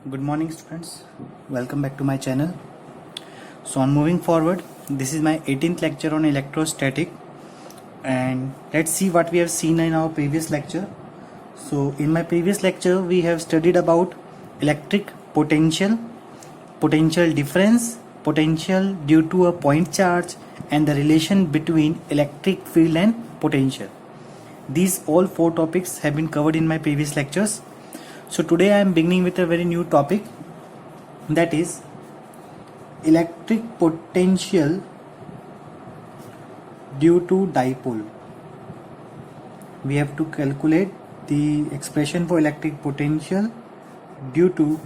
Good morning students, welcome back to my channel. So on moving forward, this is my 18th lecture on electrostatic, and let's see what we have seen in our previous lecture. So in my previous lecture we have studied about electric potential, potential difference, potential due to a point charge, and the relation between electric field and potential. These all four topics have been covered in my previous lectures. So today I am beginning with a very new topic, that is electric potential due to dipole. We have to calculate the expression for electric potential due to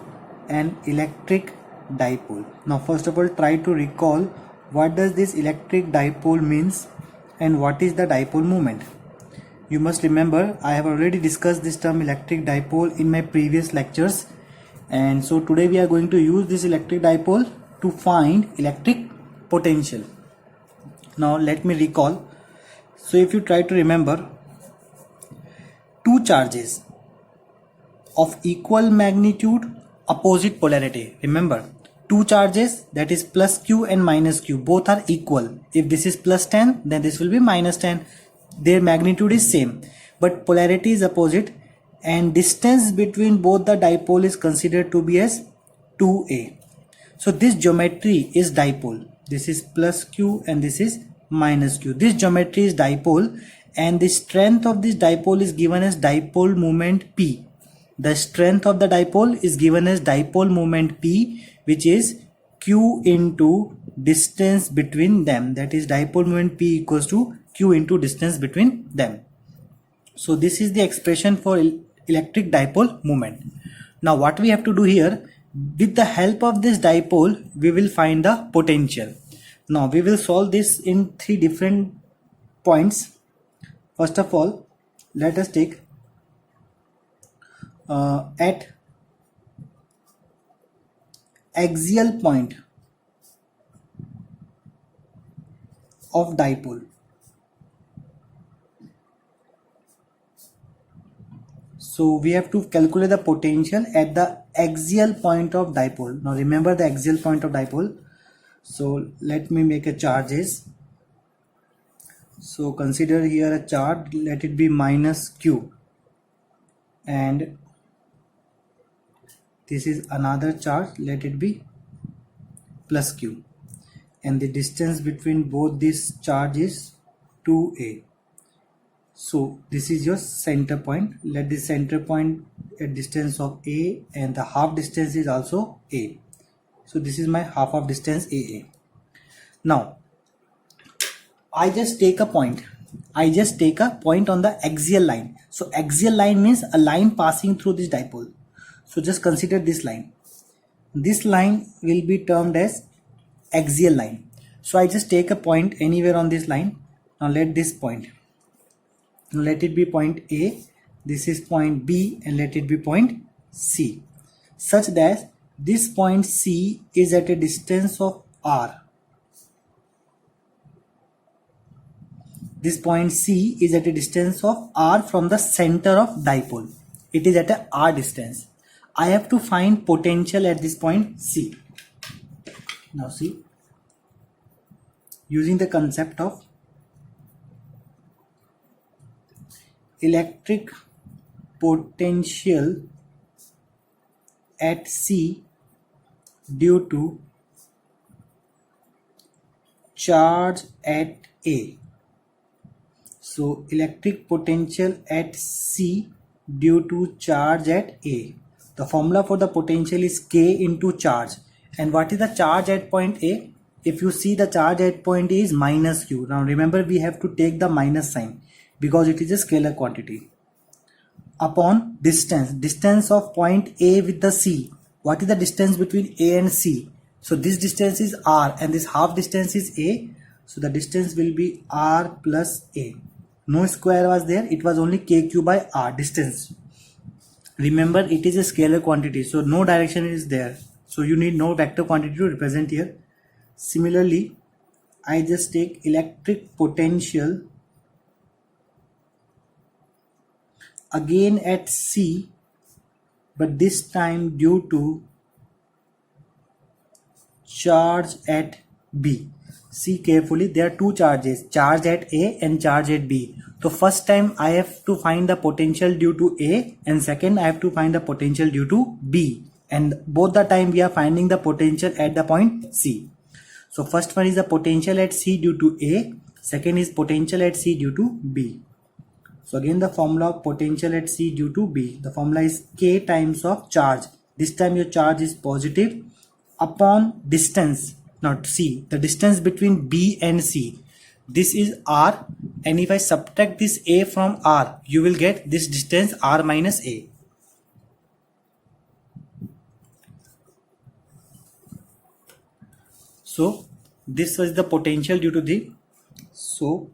an electric dipole. Now first of all, try to recall what does this electric dipole means and what is the dipole moment. You must remember I have already discussed this term electric dipole in my previous lectures, and so today we are going to use this electric dipole to find electric potential. Now let me recall. So if you try to remember, two charges of equal magnitude, opposite polarity. Remember, two charges, that is plus q and minus q, both are equal. If this is plus 10, then this will be minus 10. Their magnitude is same, but polarity is opposite, and distance between both the dipole is considered to be as 2a. So this geometry is dipole. This is plus q and this is minus q. This geometry is dipole, and the strength of this dipole is given as dipole moment P. The strength of the dipole is given as dipole moment P, which is q into distance between them. That is dipole moment P equals to q into distance between them. So this is the expression for electric dipole moment. Now what we have to do here, with the help of this dipole we will find the potential. Now we will solve this in three different points. First of all, let us take at axial point of dipole. So we have to calculate the potential at the axial point of dipole. Now remember the axial point of dipole. So let me make a charges. So consider here a charge, let it be minus q, and this is another charge, let it be plus q, and the distance between both these charges 2a. So this is your center point. Let the center point at distance of a, and the half distance is also a. So this is my half of distance AA. Now I just take a point. I just take a point on the axial line. So axial line means a line passing through this dipole. So just consider this line. This line will be termed as axial line. So I just take a point anywhere on this line. Now let this point, let it be point A, this is point B, and let it be point C, such that this point C is at a distance of R. This point C is at a distance of R from the center of dipole. It is at a R distance. I have to find potential at this point C. Now see, using the concept of electric potential at C due to charge at A. So electric potential at C due to charge at A. The formula for the potential is K into charge. And what is the charge at point A? If you see, the charge at point A is minus q. Now remember, we have to take the minus sign because it is a scalar quantity, upon distance of point A with the C. What is the distance between A and C? So this distance is R and this half distance is A. So the distance will be R plus A. No square was there, it was only KQ by R distance. Remember, it is a scalar quantity, so no direction is there. So you need no vector quantity to represent here. Similarly, I just take electric potential again at C but this time due to charge at B. See carefully, there are two charges, charge at A and charge at B. So first time I have to find the potential due to A, and second I have to find the potential due to B, and both the time we are finding the potential at the point C. So first one is the potential at C due to A, second is potential at C due to B. So again the formula of potential at C due to B, the formula is K times of charge. This time your charge is positive upon distance, not C, the distance between B and C. This is R, and if I subtract this A from R, you will get this distance R minus A. So this was the potential due to the, so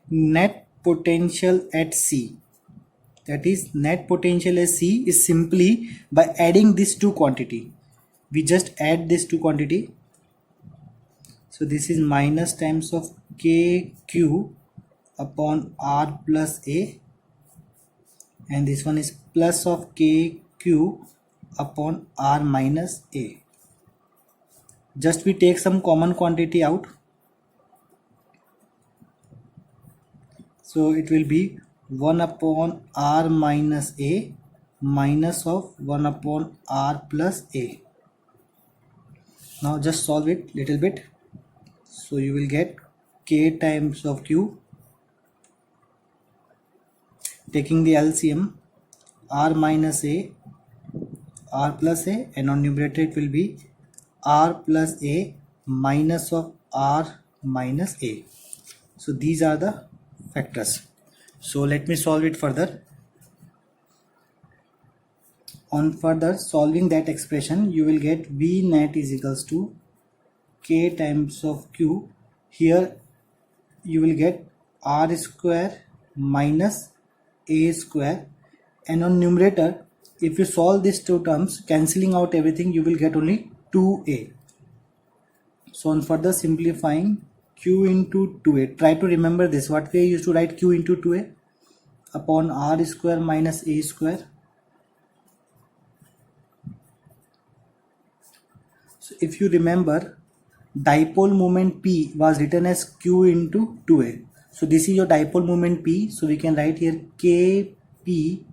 net potential at C, that is net potential at C is simply by adding this two quantity. We just add this two quantity. So this is minus times of KQ upon R plus A, and this one is plus of KQ upon R minus A. Just we take some common quantity out. So it will be 1 upon R minus A minus of 1 upon R plus A. Now just solve it little bit. So you will get K times of Q, taking the LCM, R minus A, R plus A, and on numerator it will be R plus A minus of R minus A. So these are the factors. So let me solve it further. On further solving that expression, you will get V net is equals to K times of Q. Here you will get R square minus A square, and on numerator if you solve these two terms, cancelling out everything, you will get only 2A. So on further simplifying, Q into 2A, try to remember this, what we used to write, Q into 2A upon R square minus A square. So if you remember, dipole moment P was written as Q into 2A. So this is your dipole moment P. So we can write here Kp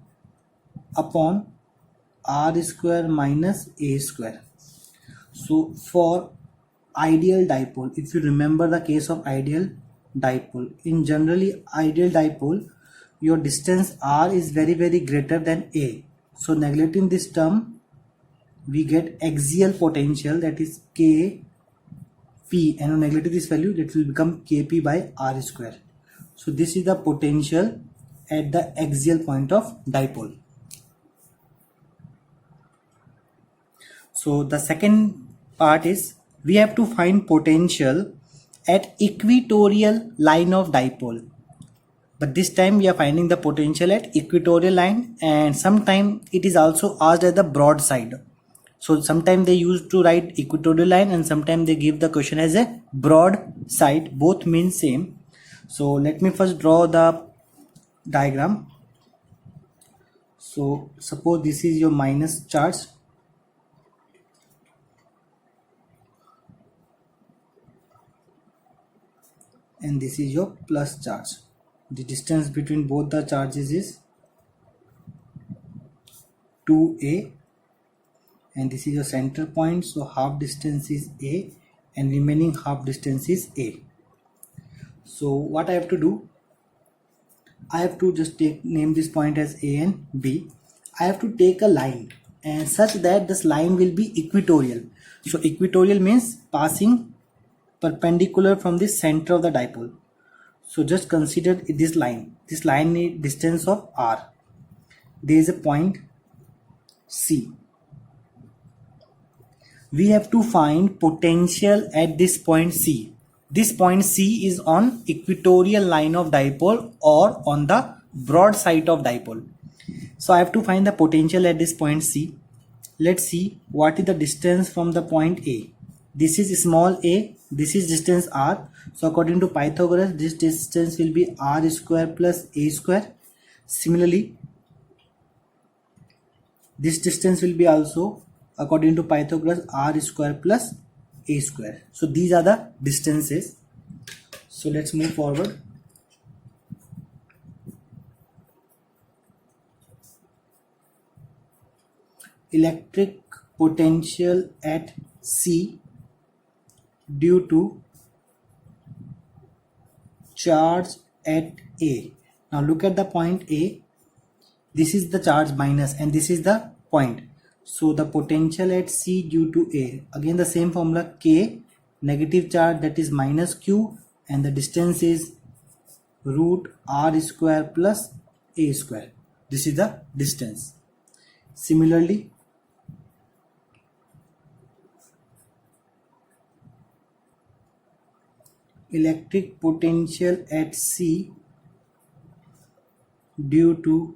upon R square minus A square. So for ideal dipole, if you remember the case of ideal dipole, in generally ideal dipole, your distance R is very greater than A. So neglecting this term, we get axial potential, that is Kp, and on neglecting this value, it will become Kp by R square. So this is the potential at the axial point of dipole. So the second part is we have to find potential at equatorial line of dipole. But this time we are finding the potential at equatorial line, and sometimes it is also asked at the broad side. So sometimes they used to write equatorial line, and sometimes they give the question as a broad side. Both mean same. So let me first draw the diagram. So suppose this is your minus charge, and this is your plus charge. The distance between both the charges is 2A, and this is your center point. So half distance is A and remaining half distance is A. So what I have to do, I have to just name this point as A and B. I have to take a line and such that this line will be equatorial. So equatorial means passing perpendicular from the center of the dipole. So just consider this line. This line needs distance of R. There is a point C. We have to find potential at this point C. This point C is on equatorial line of dipole or on the broad side of dipole. So I have to find the potential at this point C. Let's see what is the distance from the point A. This is small a, this is distance r. So according to Pythagoras, this distance will be r square plus a square. Similarly, this distance will be also according to Pythagoras r square plus a square. So these are the distances. So let's move forward. Electric potential at C due to charge at A. Now look at the point A. This is the charge minus and this is the point. So the potential at C due to A, again the same formula, K, negative charge, that is minus Q, and the distance is root r square plus a square. This is the distance. Similarly, electric potential at C due to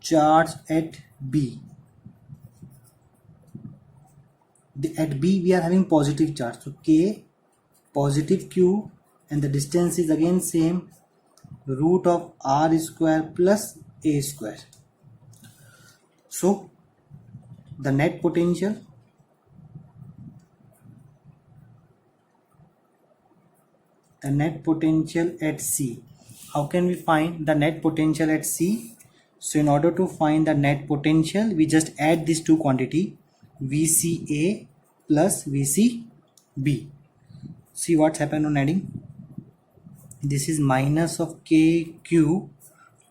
charge at B. At B we are having positive charge, so K, positive Q, and the distance is again same, root of r square plus a square. So the net potential at C. How can we find the net potential at C? So in order to find the net potential, we just add these two quantity, VCA plus VCB. See what's happened on adding. This is minus of KQ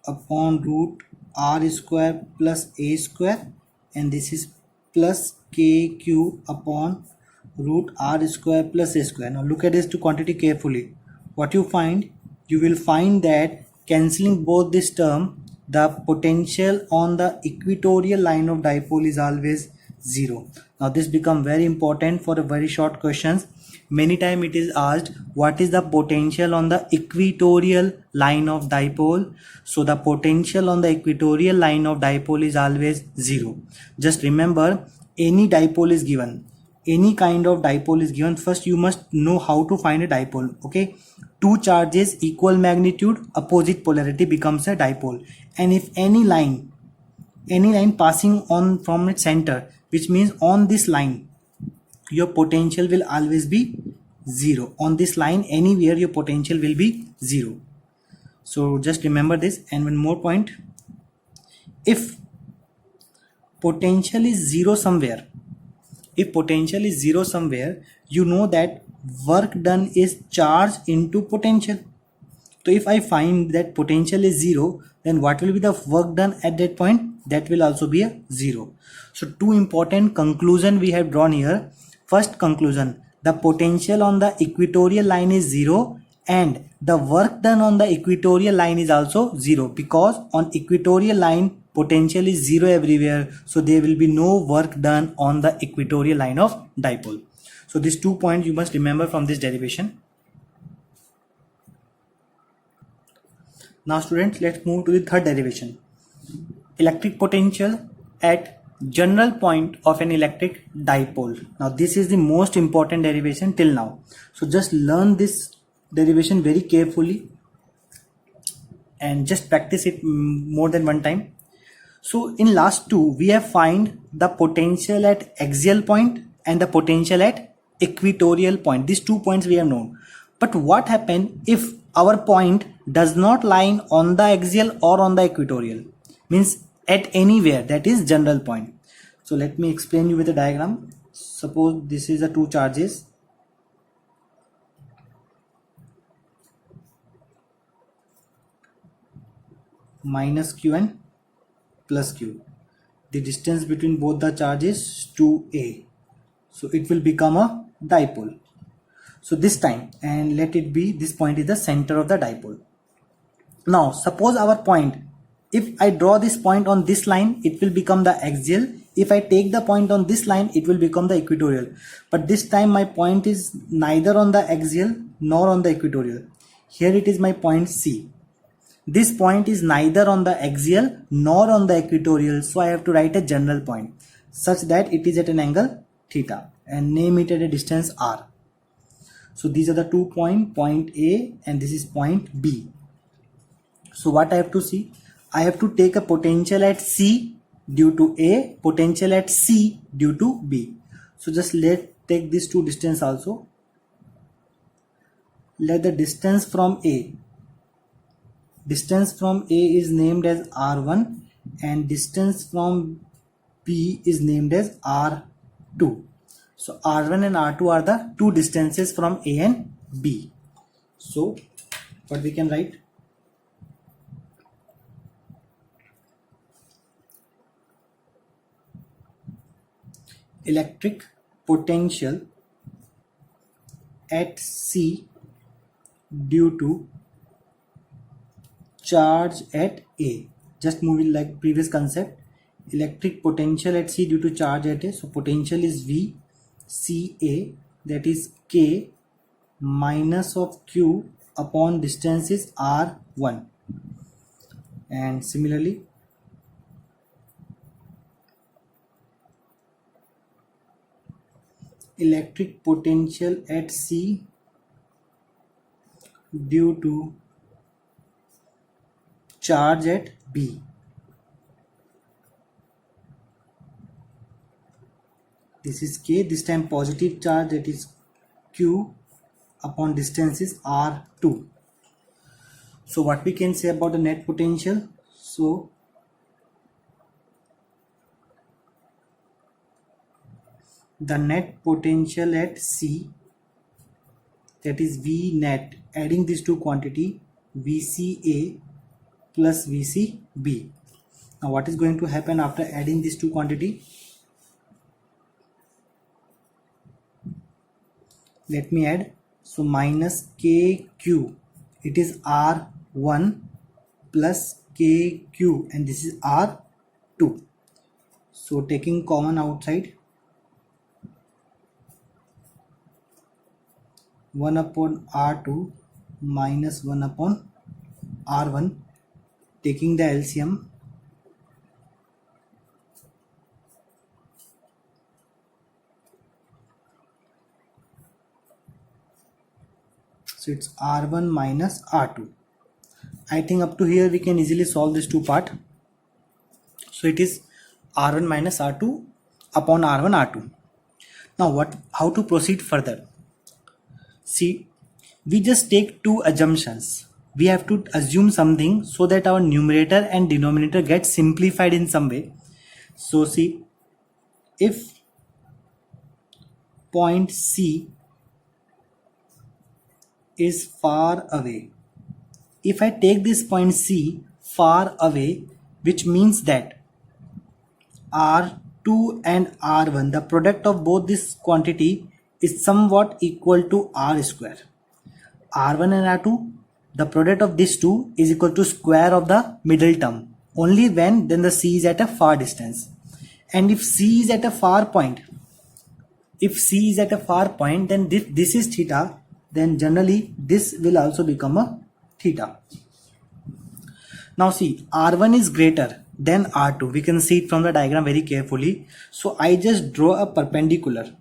upon root r square plus a square, and this is plus KQ upon root r square plus a square. Now look at this two quantity carefully. What you find? You will find that cancelling both this term, the potential on the equatorial line of dipole is always 0. Now this become very important for a very short questions. Many times it is asked what is the potential on the equatorial line of dipole. So the potential on the equatorial line of dipole is always 0. Just remember, any dipole is given, any kind of dipole is given, first you must know how to find a dipole. Okay, two charges equal magnitude, opposite polarity becomes a dipole. And if any line passing on from its center, which means on this line your potential will always be 0. On this line anywhere your potential will be 0. So just remember this. And one more point, if potential is 0 somewhere, you know that work done is charge into potential. So if I find that potential is 0, then what will be the work done at that point? That will also be a 0. So two important conclusion we have drawn here. First conclusion, the potential on the equatorial line is 0 and the work done on the equatorial line is also 0, because on equatorial line potential is 0 everywhere, so there will be no work done on the equatorial line of dipole. So these 2 points you must remember from this derivation. Now students, let's move to the third derivation. Electric potential at general point of an electric dipole. Now this is the most important derivation till now. So just learn this derivation very carefully and just practice it more than one time. So in last two we have find the potential at axial point and the potential at equatorial point. These 2 points we have known. But what happen if our point does not lie on the axial or on the equatorial? Means at anywhere, that is general point. So let me explain you with a diagram. Suppose this is the two charges. Minus Q and plus Q. The distance between both the charges 2a. So it will become a dipole. So this time, and let it be, this point is the center of the dipole. Now suppose our point, if I draw this point on this line, it will become the axial. If I take the point on this line, it will become the equatorial. But this time my point is neither on the axial nor on the equatorial. Here it is my point C. This point is neither on the axial nor on the equatorial. So I have to write a general point such that it is at an angle theta. and name it at a distance r. So these are the 2 point A and this is point B. So what I have to see? I have to take a potential at C due to A, potential at C due to B. So just take these two distance also. Let the distance from A is named as R1 and distance from B is named as R2. So R1 and R2 are the two distances from A and B. So what we can write? Electric potential at C due to charge at A. Just moving like previous concept. Electric potential at C due to charge at A. So potential is V CA, that is K minus of Q upon distance is R1. And similarly electric potential at C due to charge at B. This is K, this time positive charge, that is Q upon distance is R2. So what we can say about the net potential? So the net potential at C, that is V net, adding these two quantity VCA plus VCB. Now what is going to happen after adding these two quantity? Let me add. So minus KQ, it is R1 plus KQ and this is R2. So taking common outside, 1 upon R2 minus 1 upon R1, taking the LCM, so it's R1 minus R2. I think up to here we can easily solve this two part. So it is R1 minus R2 upon R1 R2. Now how to proceed further? See, we just take two assumptions. We have to assume something so that our numerator and denominator get simplified in some way. So see, if point C is far away, if I take this point C far away, which means that R2 and R1, the product of both this quantity is somewhat equal to R square. R1 and R2, the product of these two is equal to square of the middle term. Only when then the C is at a far distance. And if C is at a far point, then this is theta, then generally this will also become a theta. Now see, R1 is greater than R2. We can see it from the diagram very carefully. So I just draw a perpendicular.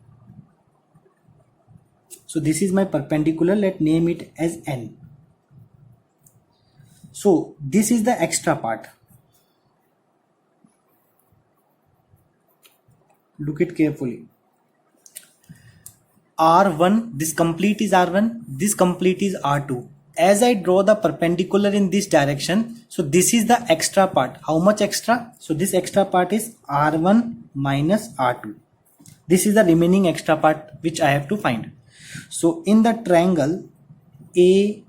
So this is my perpendicular, let's name it as N. So this is the extra part. Look it carefully. R1, this complete is R1, this complete is R2. As I draw the perpendicular in this direction, so this is the extra part. How much extra? So this extra part is R1 minus R2. This is the remaining extra part which I have to find. So in the triangle ABN,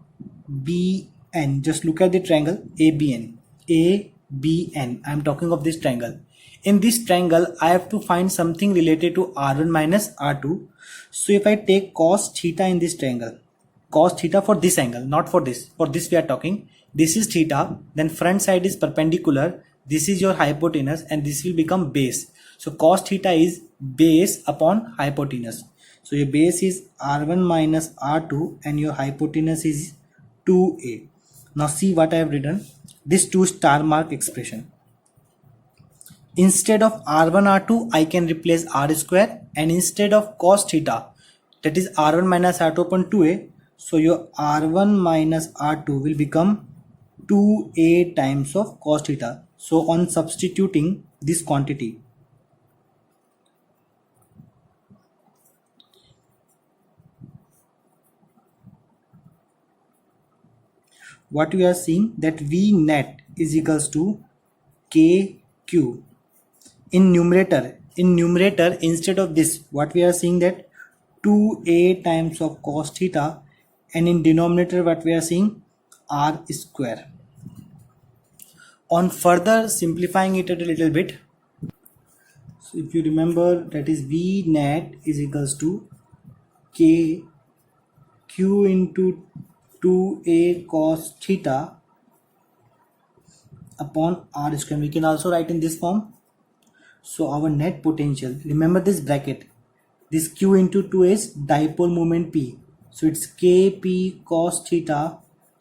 just look at the triangle ABN. I am talking of this triangle. In this triangle, I have to find something related to R1 minus R2. So if I take cos theta in this triangle, cos theta for this angle, not for this. For this we are talking. This is theta, then front side is perpendicular. This is your hypotenuse and this will become base. So cos theta is base upon hypotenuse. So your base is R1 minus R2 and your hypotenuse is 2a. Now see what I have written. This 2 star mark expression. instead of r1 r2 I can replace r square, and instead of cos theta, that is r1 minus r2 upon 2a, so your r1 minus r2 will become 2a times of cos theta. So on substituting this quantity, what we are seeing that V net is equals to KQ. In numerator instead of this, what we are seeing that 2a times of cos theta, and in denominator what we are seeing r square. On further simplifying it a little bit, so if you remember, that is V net is equals to KQ into 2a cos theta upon r square. We can also write in this form. So our net potential, remember this bracket, this q into 2 is dipole moment p, so it's kp cos theta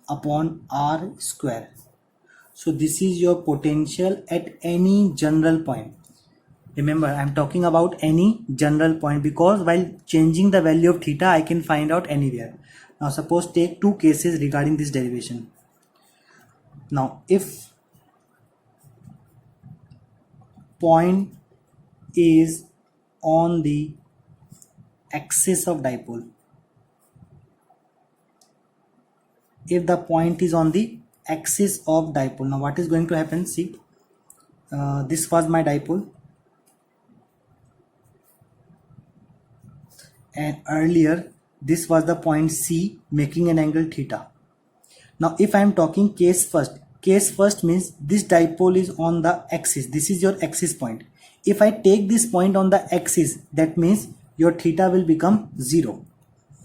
upon r square. So this is your potential at any general point. Remember, I'm talking about any general point, because while changing the value of theta I can find out anywhere. Now suppose take two cases regarding this derivation. Now if point is on the axis of dipole, if the point is on the axis of dipole, now what is going to happen? See, this was my dipole, and earlier this was the point C making an angle theta. Now if I am talking case first means this dipole is on the axis, this is your axis point. If I take this point on the axis, that means your theta will become 0.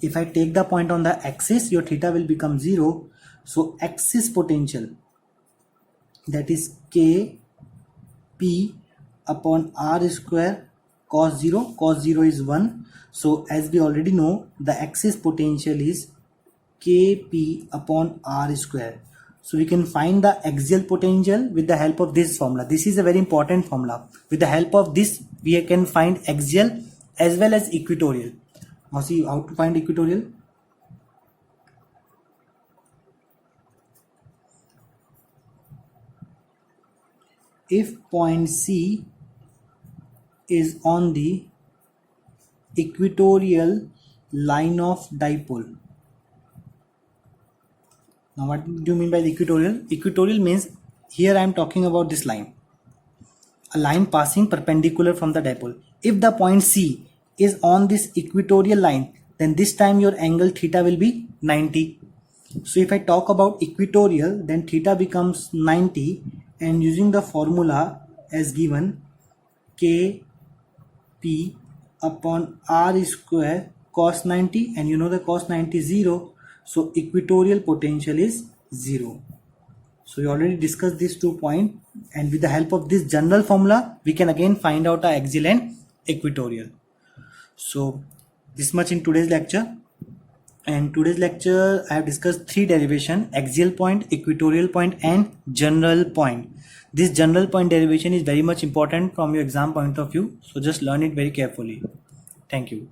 If I take the point on the axis, your theta will become 0. So axis potential, that is Kp upon r square cos 0. Cos 0 is 1. So as we already know, the axis potential is Kp upon r square. So we can find the axial potential with the help of this formula. This is a very important formula. With the help of this, we can find axial as well as equatorial. Now see how to find equatorial. If point C is on the equatorial line of dipole. Now what do you mean by the equatorial? Equatorial means here I am talking about this line, a line passing perpendicular from the dipole. If the point C is on this equatorial line, then this time your angle theta will be 90. So if I talk about equatorial, then theta becomes 90, and using the formula as given, Kp upon r square cos 90, and you know the cos 90 is 0, so equatorial potential is 0. So we already discussed these 2 points, and with the help of this general formula we can again find out our axial and equatorial. So this much in today's lecture. And today's lecture I have discussed 3 derivation: axial point, equatorial point, and general point. This general point derivation is very much important from your exam point of view, so just learn it very carefully. Thank you.